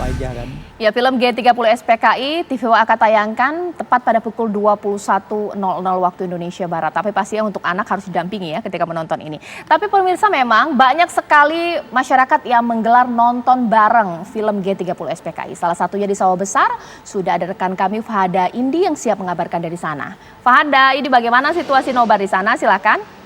aja kan. Ya, film G30 SPKI TVWA akan tayangkan tepat pada pukul 21.00 waktu Indonesia Barat. Tapi pastinya untuk anak harus didampingi ya ketika menonton ini. Tapi pemirsa, memang banyak sekali masyarakat yang menggelar nonton bareng film G30 SPKI. Salah satunya di Sawah Besar, sudah ada rekan kami Fahada Indi yang siap mengabarkan dari sana. Fahada, ini bagaimana situasi nobar di sana? Silakan.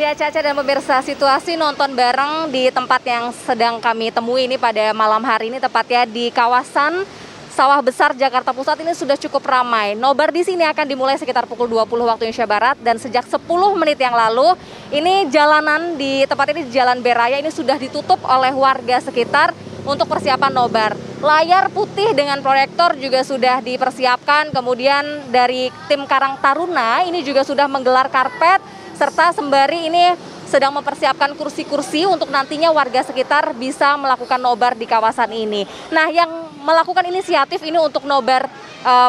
Ya, Caca dan pemirsa, situasi nonton bareng di tempat yang sedang kami temui ini pada malam hari ini, tepatnya di kawasan Sawah Besar, Jakarta Pusat, ini sudah cukup ramai. Nobar di sini akan dimulai sekitar pukul 20 waktu Indonesia Barat, dan sejak 10 menit yang lalu, ini jalanan di tempat ini, Jalan Beraya, ini sudah ditutup oleh warga sekitar untuk persiapan nobar. Layar putih dengan proyektor juga sudah dipersiapkan, kemudian dari tim Karang Taruna ini juga sudah menggelar karpet, serta sembari ini sedang mempersiapkan kursi-kursi untuk nantinya warga sekitar bisa melakukan nobar di kawasan ini. Nah, yang melakukan inisiatif ini untuk nobar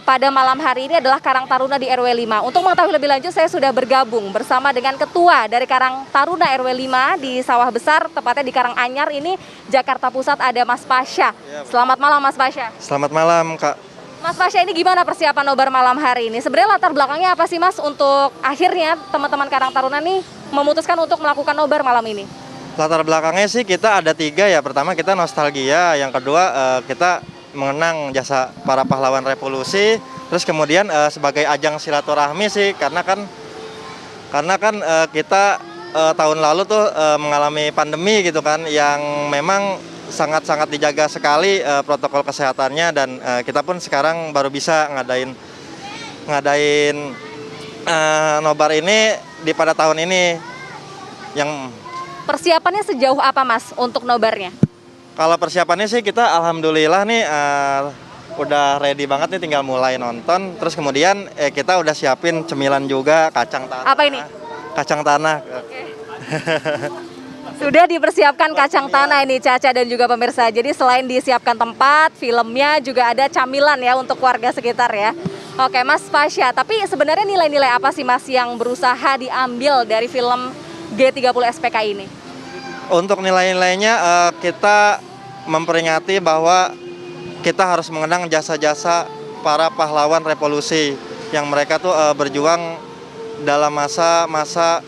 pada malam hari ini adalah Karang Taruna di RW 5. Untuk mengetahui lebih lanjut, saya sudah bergabung bersama dengan Ketua dari Karang Taruna RW 5 di Sawah Besar, tepatnya di Karanganyar ini, Jakarta Pusat, ada Mas Pasha. Selamat malam, Mas Pasha. Selamat malam, Kak. Mas Pasha, ini gimana persiapan nobar malam hari ini? Sebenarnya latar belakangnya apa sih, Mas, untuk akhirnya teman-teman Karang Taruna nih memutuskan untuk melakukan nobar malam ini? Latar belakangnya sih kita ada 3 ya. Pertama kita nostalgia, yang kedua kita mengenang jasa para pahlawan revolusi. Terus kemudian sebagai ajang silaturahmi sih, karena kan kita tahun lalu tuh mengalami pandemi gitu kan, yang memang sangat-sangat dijaga sekali protokol kesehatannya, dan kita pun sekarang baru bisa ngadain nobar ini pada tahun ini. Yang persiapannya sejauh apa, Mas, untuk nobarnya? Kalau persiapannya sih kita alhamdulillah nih udah ready banget nih, tinggal mulai nonton. Terus kemudian kita udah siapin cemilan juga, kacang tanah. Apa ini? Kacang tanah. Oke. Sudah dipersiapkan kacang tanah ini, Caca dan juga pemirsa. Jadi selain disiapkan tempat, filmnya juga ada camilan ya untuk warga sekitar ya. Oke, Mas Pasha, tapi sebenarnya nilai-nilai apa sih, Mas, yang berusaha diambil dari film G30 SPKI ini? Untuk nilai-nilainya kita memperingati bahwa kita harus mengenang jasa-jasa para pahlawan revolusi yang mereka tuh berjuang dalam masa-masa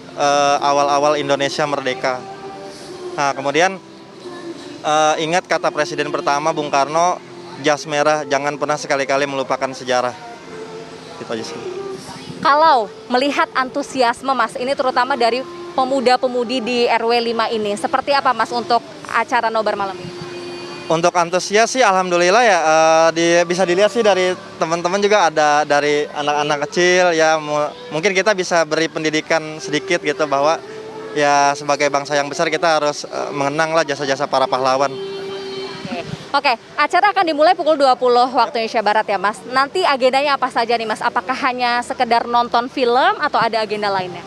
awal-awal Indonesia merdeka. Nah, kemudian ingat kata Presiden pertama Bung Karno, jas merah, jangan pernah sekali-kali melupakan sejarah. Gitu aja sih. Kalau melihat antusiasme, Mas, ini terutama dari pemuda-pemudi di RW 5 ini, seperti apa, Mas, untuk acara nobar malam ini? Untuk antusias sih alhamdulillah ya, bisa dilihat sih dari teman-teman juga ada dari anak-anak kecil ya. Mungkin kita bisa beri pendidikan sedikit gitu, bahwa ya sebagai bangsa yang besar kita harus mengenanglah jasa-jasa para pahlawan. Oke, acara akan dimulai pukul 20 waktu Indonesia Barat ya, Mas. Nanti agendanya apa saja nih, Mas? Apakah hanya sekedar nonton film atau ada agenda lainnya?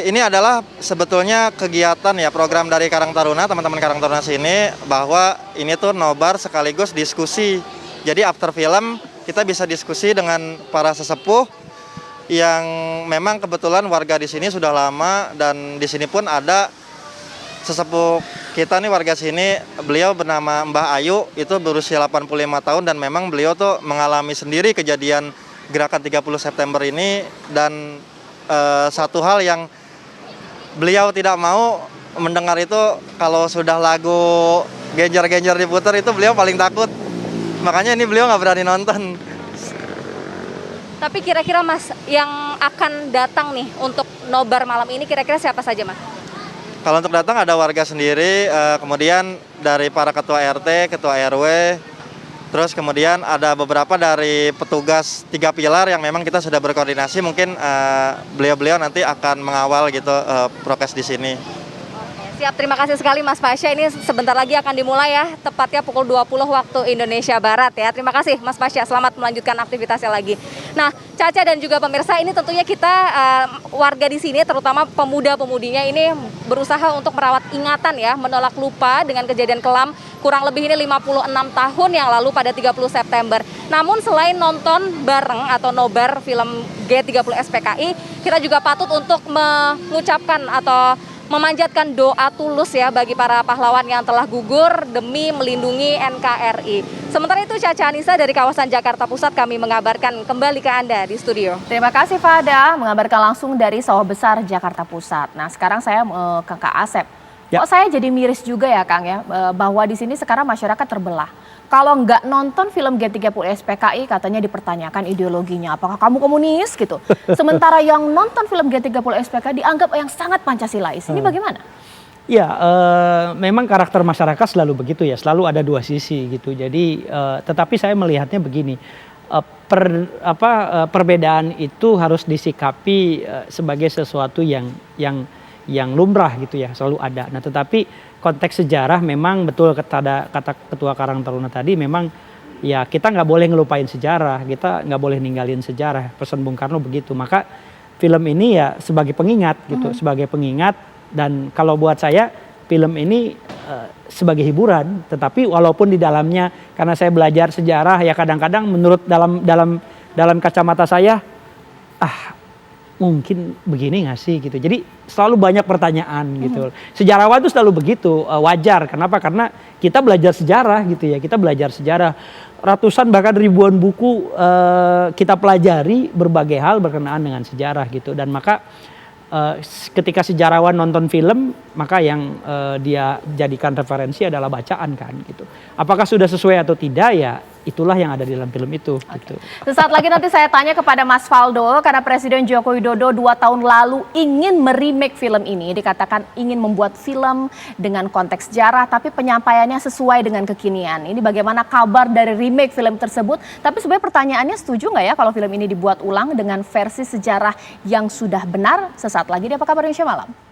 Ini adalah sebetulnya kegiatan ya, program dari Karang Taruna, teman-teman Karang Taruna sini, bahwa ini tuh nobar sekaligus diskusi. Jadi after film kita bisa diskusi dengan para sesepuh yang memang kebetulan warga di sini sudah lama, dan di sini pun ada sesepuh kita nih warga sini, beliau bernama Mbah Ayu, itu berusia 85 tahun, dan memang beliau tuh mengalami sendiri kejadian gerakan 30 September ini, dan satu hal yang beliau tidak mau mendengar itu kalau sudah lagu Genjer-Genjer diputar, itu beliau paling takut. Makanya ini beliau nggak berani nonton. Tapi kira-kira, Mas, yang akan datang nih untuk nobar malam ini kira-kira siapa saja, Mas? Kalau untuk datang ada warga sendiri, kemudian dari para ketua RT, ketua RW, terus kemudian ada beberapa dari petugas 3 pilar yang memang kita sudah berkoordinasi. Mungkin beliau-beliau nanti akan mengawal gitu prokes di sini. Siap, terima kasih sekali, Mas Pasha. Ini sebentar lagi akan dimulai ya, tepatnya pukul 20 waktu Indonesia Barat ya. Terima kasih, Mas Pasha. Selamat melanjutkan aktivitasnya lagi. Nah, Caca dan juga pemirsa, ini tentunya kita warga di sini, terutama pemuda-pemudinya ini berusaha untuk merawat ingatan ya, menolak lupa dengan kejadian kelam kurang lebih ini 56 tahun yang lalu pada 30 September. Namun selain nonton bareng atau nobar film G30 SPKI, kita juga patut untuk mengucapkan atau memanjatkan doa tulus ya bagi para pahlawan yang telah gugur demi melindungi NKRI. Sementara itu Caca Anissa dari kawasan Jakarta Pusat kami mengabarkan kembali ke Anda di studio. Terima kasih Fada, mengabarkan langsung dari Sawah Besar Jakarta Pusat. Nah sekarang saya ke Kak Asep. Kok saya jadi miris juga ya Kang ya, bahwa di sini sekarang masyarakat terbelah. Kalau nggak nonton film G30 SPKI katanya dipertanyakan ideologinya, apakah kamu komunis gitu. Sementara yang nonton film G30 SPKI dianggap yang sangat Pancasilais. Ini bagaimana? Ya, memang karakter masyarakat selalu begitu ya, selalu ada dua sisi gitu. Jadi, tetapi saya melihatnya begini, perbedaan itu harus disikapi sebagai sesuatu yang lumrah gitu ya, selalu ada. Nah, tetapi konteks sejarah memang betul kata Ketua Karang Taruna tadi, memang ya kita nggak boleh ngelupain sejarah, kita nggak boleh ninggalin sejarah. Pesan Bung Karno begitu. Maka film ini ya sebagai pengingat gitu, sebagai pengingat. Dan kalau buat saya film ini sebagai hiburan, tetapi walaupun di dalamnya karena saya belajar sejarah ya kadang-kadang menurut dalam kacamata saya mungkin begini nggak sih gitu. Jadi selalu banyak pertanyaan gitu. Sejarawan itu selalu begitu, wajar. Kenapa? Karena kita belajar sejarah gitu ya. Kita belajar sejarah. Ratusan bahkan ribuan buku kita pelajari berbagai hal berkenaan dengan sejarah gitu. Dan maka ketika sejarawan nonton film, maka yang dia jadikan referensi adalah bacaan kan gitu. Apakah sudah sesuai atau tidak ya itulah yang ada di dalam film itu. Gitu. Sesaat lagi nanti saya tanya kepada Mas Faldo, karena Presiden Joko Widodo 2 tahun lalu ingin meremake film ini. Dikatakan ingin membuat film dengan konteks sejarah, tapi penyampaiannya sesuai dengan kekinian. Ini bagaimana kabar dari remake film tersebut? Tapi sebenarnya pertanyaannya, setuju nggak ya kalau film ini dibuat ulang dengan versi sejarah yang sudah benar? Sesaat lagi di Apa Kabar Indonesia Malam.